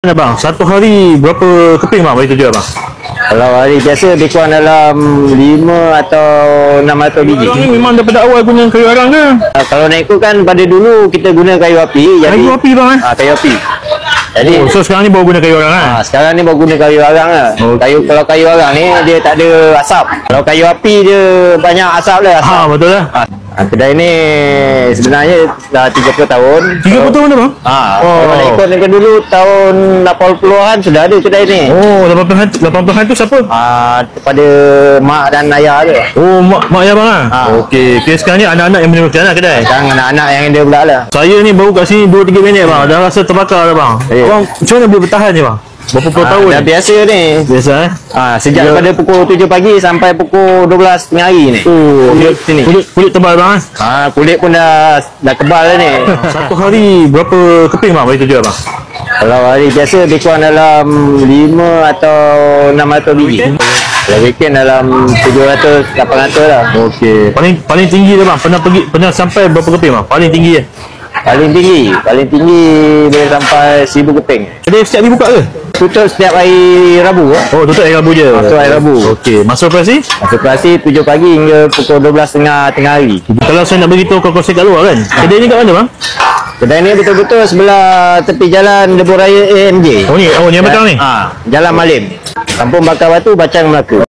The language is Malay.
Bang, satu hari berapa keping bang bagi tu jual bang? Kalau hari biasa lebih kurang dalam 5 atau 600 biji. Ni memang daripada awal guna kayu arang ke? Kalau nak ikut kan pada dulu kita guna kayu api. Kayu api bang Kayu api. Jadi so sekarang ni baru guna kayu arang sekarang ni baru guna kayu arang lah. Kalau kayu arang ni dia tak ada asap. Kalau kayu api dia banyak asap lah. Betul lah. Kedai ni sebenarnya dah 30 tahun. 30 tahun dah bang? Kalau nak ikut dengan dulu tahun 80-an sudah ada kedai ni. 80-an tu siapa? Kepada mak dan ayah dia. Mak ayah bang Okey, sekarang ni anak-anak yang meneruskan lah kedai. Sekarang anak-anak yang ada pula lah. Saya ni baru kat sini 2-3 minit bang, dah rasa terbakar dah bang. Abang macam mana boleh bertahan ni bang? Berapa puluh tahun dah biasa ni. Biasa sejak daripada pukul 7 pagi sampai pukul 12 tengah hari ni. Kulit tebal bang kulit pun dah tebal dah ni. Satu hari berapa keping bang bagi tu jual bang? Kalau hari biasa lebih kurang dalam 5 atau 600 biji. Kalau weekend dalam 700 800 lah. Okey. Paling tinggi dah bang. Pernah sampai berapa keping bang? Paling tinggi je. Paling tinggi boleh sampai 1000 keping. Kedai setiap hari buka ke? Tutup setiap hari Rabu. Tutup hari Rabu je. Tutup hari Rabu. Okey, masa operasi? Masa operasi 7 pagi hingga pukul 12.30 tengah hari. Kalau saya nak beritahu kau-kau kat luar kan. Kedai ni kat mana bang? Kedai ni betul-betul sebelah tepi jalan Lebuh Raya AMJ. Ni yang belakang ni. Jalan Malim. Kampung Bakar Batu, Bacang Melaka.